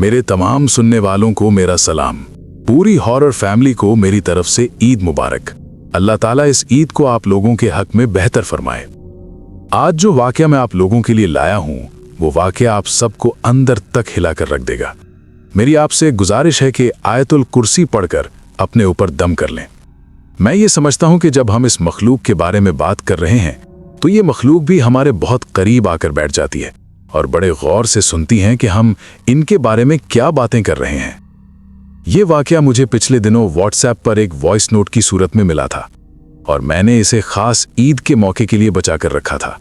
मेरे तमाम सुनने वालों को मेरा सलाम। पूरी हॉरर फैमिली को मेरी तरफ से ईद मुबारक। अल्लाह ताला इस ईद को आप लोगों के हक में बेहतर फरमाए। आज जो वाकया मैं आप लोगों के लिए लाया हूं, वो वाकया आप सबको अंदर तक हिलाकर रख देगा। मेरी आपसे गुजारिश है कि आयतुल कुर्सी पढ़कर अपने ऊपर दम कर लें। मैं ये समझता हूं कि जब हम इस मखलूक के बारे में बात कर रहे हैं तो ये मखलूक भी हमारे बहुत करीब आकर बैठ जाती है और बड़े गौर से सुनती हैं कि हम इनके बारे में क्या बातें कर रहे हैं। ये वाकया मुझे पिछले दिनों व्हाट्सएप पर एक वॉइस नोट की सूरत में मिला था और मैंने इसे खास ईद के मौके के लिए बचा कर रखा था।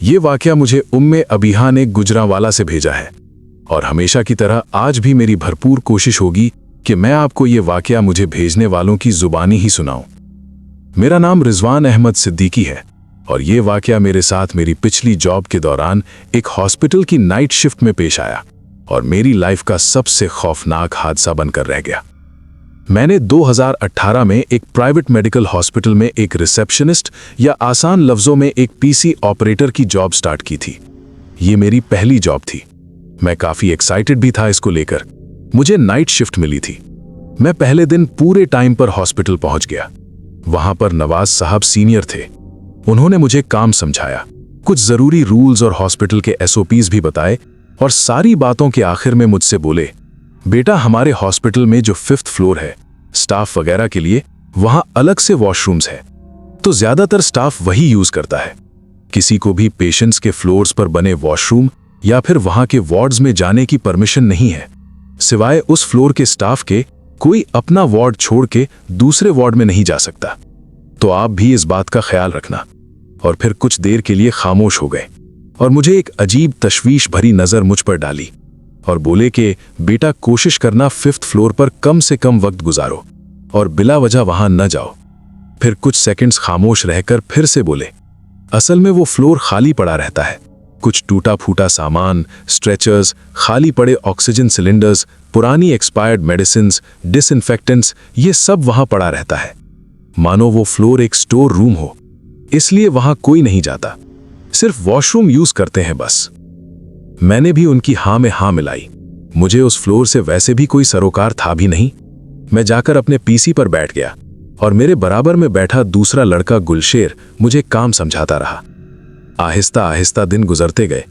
ये वाकया मुझे उम्मे अबीहा ने गुजरांवाला से भेजा है और हमेशा की तरह आज भी मेरी भरपूर कोशिश होगी कि मैं आपको ये वाकया मुझे भेजने वालों की जुबानी ही सुनाऊं। मेरा नाम रिजवान अहमद सिद्दीकी है और ये वाकया मेरे साथ मेरी पिछली जॉब के दौरान एक हॉस्पिटल की नाइट शिफ्ट में पेश आया और मेरी लाइफ का सबसे खौफनाक हादसा बनकर रह गया। मैंने 2018 में एक प्राइवेट मेडिकल हॉस्पिटल में एक रिसेप्शनिस्ट या आसान लफ्जों में एक पीसी ऑपरेटर की जॉब स्टार्ट की थी। ये मेरी पहली जॉब थी। मैं काफी एक्साइटेड भी था इसको लेकर। मुझे नाइट शिफ्ट मिली थी। मैं पहले दिन पूरे टाइम पर हॉस्पिटल पहुंच गया। वहां पर नवाज साहब सीनियर थे। उन्होंने मुझे काम समझाया, कुछ जरूरी रूल्स और हॉस्पिटल के एसओपीज भी बताए और सारी बातों के आखिर में मुझसे बोले, बेटा हमारे हॉस्पिटल में जो 5th फ्लोर है, स्टाफ वगैरह के लिए वहां अलग से वॉशरूम्स है, तो ज्यादातर स्टाफ वही यूज करता है। किसी को भी पेशेंट्स के फ्लोर्स पर बने वॉशरूम या फिर वहां के वार्ड्स में जाने की परमिशन नहीं है। सिवाय उस फ्लोर के स्टाफ के कोई अपना वार्ड छोड़ के दूसरे वार्ड में नहीं जा सकता। तो आप भी इस बात का ख्याल रखना। और फिर कुछ देर के लिए खामोश हो गए और मुझे एक अजीब तशवीश भरी नजर मुझ पर डाली और बोले कि बेटा कोशिश करना 5th फ्लोर पर कम से कम वक्त गुजारो और बिला वजह वहां न जाओ। फिर कुछ सेकंड्स खामोश रहकर फिर से बोले, असल में वो फ्लोर खाली पड़ा रहता है। कुछ टूटा फूटा सामान, स्ट्रेचर्स, खाली पड़े ऑक्सीजन सिलेंडर्स, पुरानी एक्सपायर्ड मेडिसिन्स, डिसइंफेक्टेंट्स, ये सब वहां पड़ा रहता है। मानो वो फ्लोर एक स्टोर रूम हो, इसलिए वहां कोई नहीं जाता, सिर्फ वॉशरूम यूज करते हैं बस। मैंने भी उनकी हां में हां मिलाई। मुझे उस फ्लोर से वैसे भी कोई सरोकार था भी नहीं। मैं जाकर अपने पीसी पर बैठ गया और मेरे बराबर में बैठा दूसरा लड़का गुलशेर मुझे काम समझाता रहा। आहिस्ता आहिस्ता दिन गुजरते गए।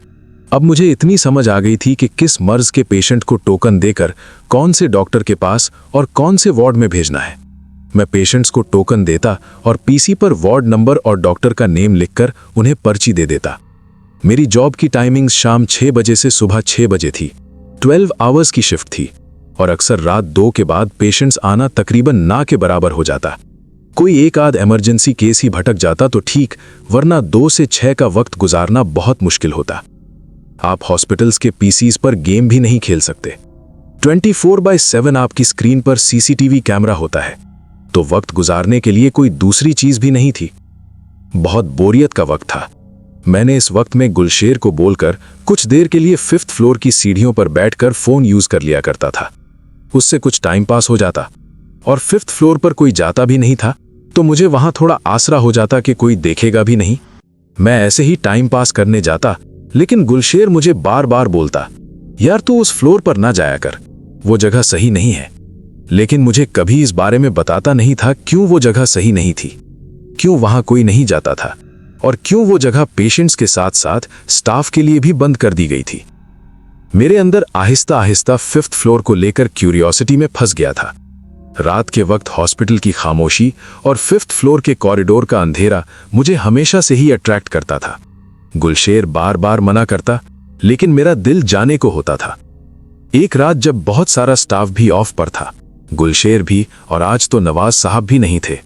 अब मुझे इतनी समझ आ गई थी कि किस मर्ज के पेशेंट को टोकन देकर कौन से डॉक्टर के पास और कौन से वार्ड में भेजना है। मैं पेशेंट्स को टोकन देता और पीसी पर वार्ड नंबर और डॉक्टर का नेम लिखकर उन्हें पर्ची दे देता। मेरी जॉब की टाइमिंग शाम 6 बजे से सुबह 6 बजे थी। 12 आवर्स की शिफ्ट थी और अक्सर रात 2 के बाद पेशेंट्स आना तकरीबन ना के बराबर हो जाता। कोई एक आध इमरजेंसी केस ही भटक जाता तो ठीक, वरना 2 से 6 का वक्त गुजारना बहुत मुश्किल होता। आप हॉस्पिटल्स के पीसीज पर गेम भी नहीं खेल सकते। 24/7 आपकी स्क्रीन पर सीसीटीवी कैमरा होता है, तो वक्त गुजारने के लिए कोई दूसरी चीज भी नहीं थी। बहुत बोरियत का वक्त था। मैंने इस वक्त में गुलशेर को बोलकर कुछ देर के लिए 5th फ्लोर की सीढ़ियों पर बैठकर फोन यूज कर लिया करता था। उससे कुछ टाइम पास हो जाता और 5th फ्लोर पर कोई जाता भी नहीं था, तो मुझे वहां थोड़ा आसरा हो जाता कि कोई देखेगा भी नहीं। मैं ऐसे ही टाइम पास करने जाता, लेकिन गुलशेर मुझे बार बार बोलता, यार तू उस फ्लोर पर ना जाया कर, वो जगह सही नहीं है। लेकिन मुझे कभी इस बारे में बताता नहीं था क्यों वो जगह सही नहीं थी, क्यों वहां कोई नहीं जाता था और क्यों वो जगह पेशेंट्स के साथ साथ स्टाफ के लिए भी बंद कर दी गई थी। मेरे अंदर आहिस्ता आहिस्ता 5th फ्लोर को लेकर क्यूरियोसिटी में फंस गया था। रात के वक्त हॉस्पिटल की खामोशी और 5th फ्लोर के कॉरिडोर का अंधेरा मुझे हमेशा से ही अट्रैक्ट करता था। गुलशेर बार बार मना करता, लेकिन मेरा दिल जाने को होता था। एक रात जब बहुत सारा स्टाफ भी ऑफ पर था, गुलशेर भी और आज तो नवाज साहब भी नहीं थे,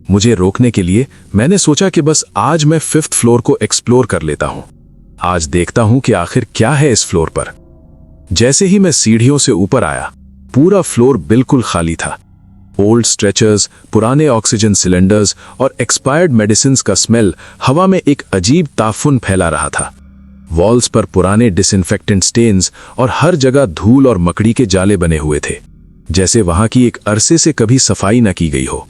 मुझे रोकने के लिए मैंने सोचा कि बस आज मैं 5th फ्लोर को एक्सप्लोर कर लेता हूं। आज देखता हूं कि आखिर क्या है इस फ्लोर पर। जैसे ही मैं सीढ़ियों से ऊपर आया, पूरा फ्लोर बिल्कुल खाली था। ओल्ड स्ट्रेचर्स, पुराने ऑक्सीजन सिलेंडर्स और एक्सपायर्ड मेडिसिन्स का स्मेल हवा में एक अजीब ताफुन फैला रहा था। वॉल्स पर पुराने डिसइंफेक्टेंट स्टेन्स और हर जगह धूल और मकड़ी के जाले बने हुए थे, जैसे वहां की एक अरसे से कभी सफाई न की गई हो।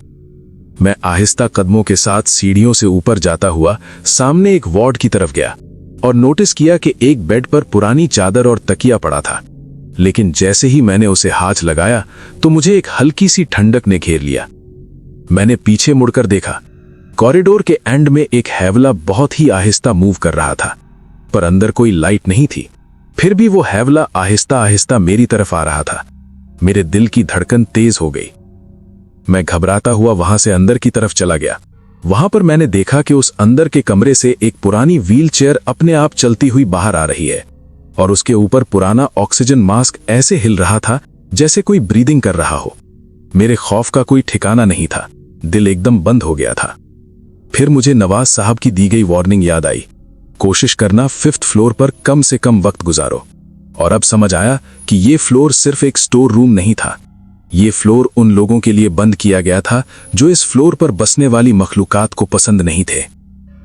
मैं आहिस्ता कदमों के साथ सीढ़ियों से ऊपर जाता हुआ सामने एक वार्ड की तरफ गया और नोटिस किया कि एक बेड पर पुरानी चादर और तकिया पड़ा था। लेकिन जैसे ही मैंने उसे हाथ लगाया तो मुझे एक हल्की सी ठंडक ने घेर लिया। मैंने पीछे मुड़कर देखा। कॉरिडोर के एंड में एक हैवला बहुत ही आहिस्ता मूव कर रहा था, पर अंदर कोई लाइट नहीं थी। फिर भी वो हैवला आहिस्ता आहिस्ता मेरी तरफ आ रहा था। मेरे दिल की धड़कन तेज हो गई। मैं घबराता हुआ वहां से अंदर की तरफ चला गया। वहां पर मैंने देखा कि उस अंदर के कमरे से एक पुरानी व्हीलचेयर अपने आप चलती हुई बाहर आ रही है और उसके ऊपर पुराना ऑक्सीजन मास्क ऐसे हिल रहा था जैसे कोई ब्रीदिंग कर रहा हो। मेरे खौफ का कोई ठिकाना नहीं था। दिल एकदम बंद हो गया था। फिर मुझे नवाज साहब की दी गई वार्निंग याद आई, कोशिश करना 5th फ्लोर पर कम से कम वक्त गुजारो। और अब समझ आया कि ये फ्लोर सिर्फ एक स्टोर रूम नहीं था। ये फ्लोर उन लोगों के लिए बंद किया गया था जो इस फ्लोर पर बसने वाली मखलूकात को पसंद नहीं थे।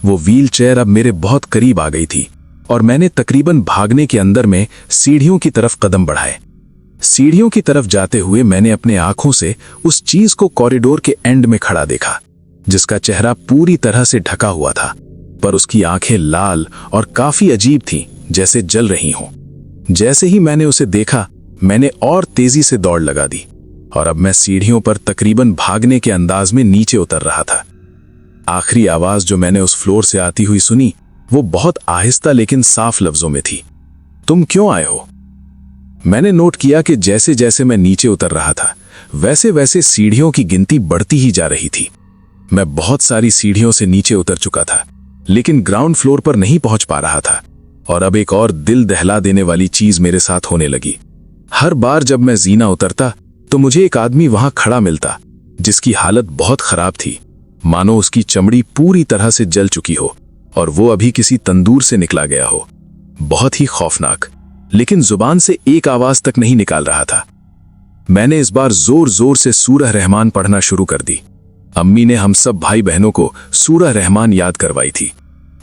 वो व्हील चेयर अब मेरे बहुत करीब आ गई थी और मैंने तकरीबन भागने के अंदर में सीढ़ियों की तरफ कदम बढ़ाए। सीढ़ियों की तरफ जाते हुए मैंने अपने आंखों से उस चीज को कॉरिडोर के एंड में खड़ा देखा, जिसका चेहरा पूरी तरह से ढका हुआ था, पर उसकी आंखें लाल और काफी अजीब थीं, जैसे जल रही हों। जैसे ही मैंने उसे देखा, मैंने और तेजी से दौड़ लगा दी और अब मैं सीढ़ियों पर तकरीबन भागने के अंदाज में नीचे उतर रहा था। आखिरी आवाज जो मैंने उस फ्लोर से आती हुई सुनी, वो बहुत आहिस्ता लेकिन साफ लफ्जों में थी, तुम क्यों आए हो? मैंने नोट किया कि जैसे जैसे मैं नीचे उतर रहा था, वैसे वैसे सीढ़ियों की गिनती बढ़ती ही जा रही थी। मैं बहुत सारी सीढ़ियों से नीचे उतर चुका था, लेकिन ग्राउंड फ्लोर पर नहीं पहुंच पा रहा था। और अब एक और दिल दहला देने वाली चीज मेरे साथ होने लगी। हर बार जब मैं जीना उतरता तो मुझे एक आदमी वहां खड़ा मिलता, जिसकी हालत बहुत खराब थी, मानो उसकी चमड़ी पूरी तरह से जल चुकी हो और वो अभी किसी तंदूर से निकला गया हो। बहुत ही खौफनाक, लेकिन जुबान से एक आवाज तक नहीं निकाल रहा था। मैंने इस बार जोर जोर से सूरह रहमान पढ़ना शुरू कर दी। अम्मी ने हम सब भाई बहनों को सूरह रहमान याद करवाई थी।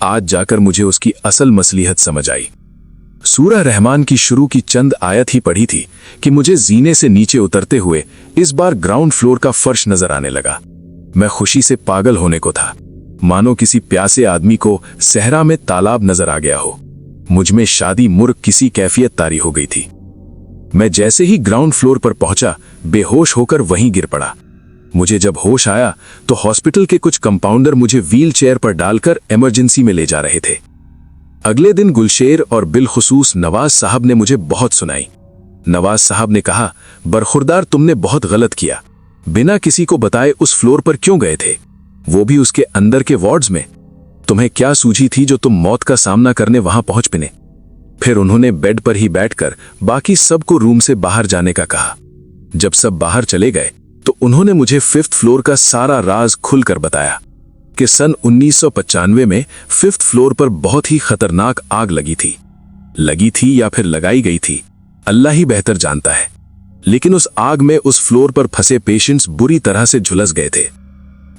आज जाकर मुझे उसकी असल मसलिहत समझ आई। सूरह रहमान की शुरू की चंद आयत ही पढ़ी थी कि मुझे जीने से नीचे उतरते हुए इस बार ग्राउंड फ्लोर का फर्श नजर आने लगा। मैं खुशी से पागल होने को था, मानो किसी प्यासे आदमी को सहरा में तालाब नजर आ गया हो। मुझ में शादी मुर्ग किसी कैफियत तारी हो गई थी। मैं जैसे ही ग्राउंड फ्लोर पर पहुंचा, बेहोश होकर वहीं गिर पड़ा। मुझे जब होश आया तो हॉस्पिटल के कुछ कंपाउंडर मुझे व्हील चेयर पर डालकर इमरजेंसी में ले जा रहे थे। अगले दिन गुलशेर और बिलखुसूस नवाज साहब ने मुझे बहुत सुनाई। नवाज साहब ने कहा, बरखुरदार, तुमने बहुत गलत किया। बिना किसी को बताए उस फ्लोर पर क्यों गए थे, वो भी उसके अंदर के वार्ड्स में? तुम्हें क्या सूझी थी जो तुम मौत का सामना करने वहां पहुंच पिने? फिर उन्होंने बेड पर ही बैठकर बाकी सबको रूम से बाहर जाने का कहा। जब सब बाहर चले गए तो उन्होंने मुझे 5th फ्लोर का सारा राज खुलकर बताया कि सन 1995 में 5th फ्लोर पर बहुत ही खतरनाक आग लगी थी या फिर लगाई गई थी, अल्लाह ही बेहतर जानता है। लेकिन उस आग में उस फ्लोर पर फंसे पेशेंट्स बुरी तरह से झुलस गए थे।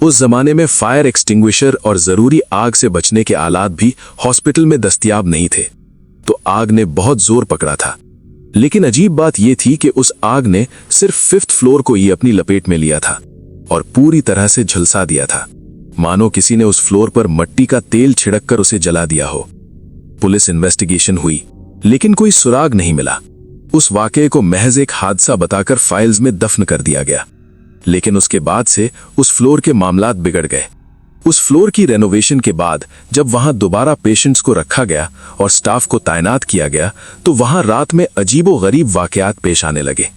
उस जमाने में फायर एक्सटिंग्विशर और जरूरी आग से बचने के आलात भी हॉस्पिटल में दस्तयाब नहीं थे, तो आग ने बहुत जोर पकड़ा था। लेकिन अजीब बात यह थी कि उस आग ने सिर्फ 5th फ्लोर को ही अपनी लपेट में लिया था और पूरी तरह से झुलसा दिया था, मानो किसी ने उस फ्लोर पर मट्टी का तेल छिड़ककर उसे जला दिया हो। पुलिस इन्वेस्टिगेशन हुई, लेकिन कोई सुराग नहीं मिला। उस वाकये को महज एक हादसा बताकर फाइल्स में दफन कर दिया गया। लेकिन उसके बाद से उस फ्लोर के मामलात बिगड़ गए। उस फ्लोर की रेनोवेशन के बाद जब वहां दोबारा पेशेंट्स को रखा गया और स्टाफ को तैनात किया गया, तो वहां रात में अजीबो-गरीब वाकयात पेश आने लगे।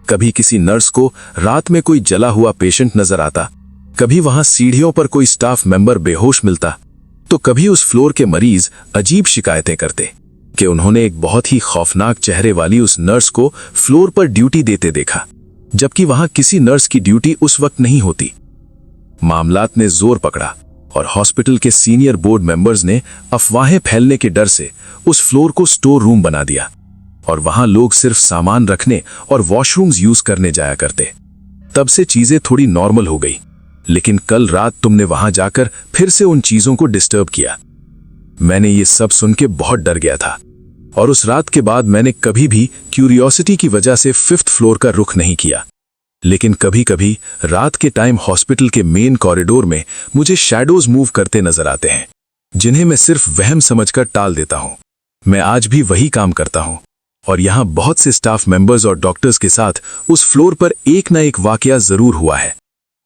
कभी किसी नर्स को रात में कोई जला हुआ पेशेंट नजर आता, कभी वहां सीढ़ियों पर कोई स्टाफ मेंबर बेहोश मिलता, तो कभी उस फ्लोर के मरीज अजीब शिकायतें करते कि उन्होंने एक बहुत ही खौफनाक चेहरे वाली उस नर्स को फ्लोर पर ड्यूटी देते देखा, जबकि वहां किसी नर्स की ड्यूटी उस वक्त नहीं होती। मामलात ने जोर पकड़ा और हॉस्पिटल के सीनियर बोर्ड मेंबर्स ने अफवाहें फैलने के डर से उस फ्लोर को स्टोर रूम बना दिया और वहां लोग सिर्फ सामान रखने और वॉशरूम्स यूज करने जाया करते। तब से चीजें थोड़ी नॉर्मल हो गई, लेकिन कल रात तुमने वहां जाकर फिर से उन चीजों को डिस्टर्ब किया। मैंने ये सब सुन के बहुत डर गया था और उस रात के बाद मैंने कभी भी क्यूरियोसिटी की वजह से 5th फ्लोर का रुख नहीं किया। लेकिन कभी कभी रात के टाइम हॉस्पिटल के मेन कॉरिडोर में मुझे शैडोज मूव करते नजर आते हैं, जिन्हें मैं सिर्फ वहम समझकर टाल देता हूं। मैं आज भी वही काम करता हूं, और यहाँ बहुत से स्टाफ मेंबर्स और डॉक्टर्स के साथ उस फ्लोर पर एक न एक वाकया जरूर हुआ है।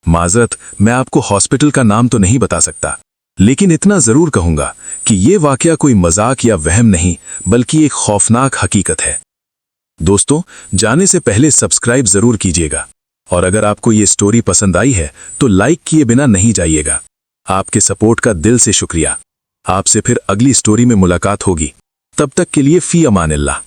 माजरत, मैं आपको हॉस्पिटल का नाम तो नहीं बता सकता, लेकिन इतना जरूर कहूंगा कि ये वाकया कोई मजाक या वहम नहीं बल्कि एक खौफनाक हकीकत है। दोस्तों, जाने से पहले सब्सक्राइब जरूर कीजिएगा और अगर आपको ये स्टोरी पसंद आई है तो लाइक किए बिना नहीं जाइएगा। आपके सपोर्ट का दिल से शुक्रिया। आपसे फिर अगली स्टोरी में मुलाकात होगी। तब तक के लिए फी अमान अल्लाह।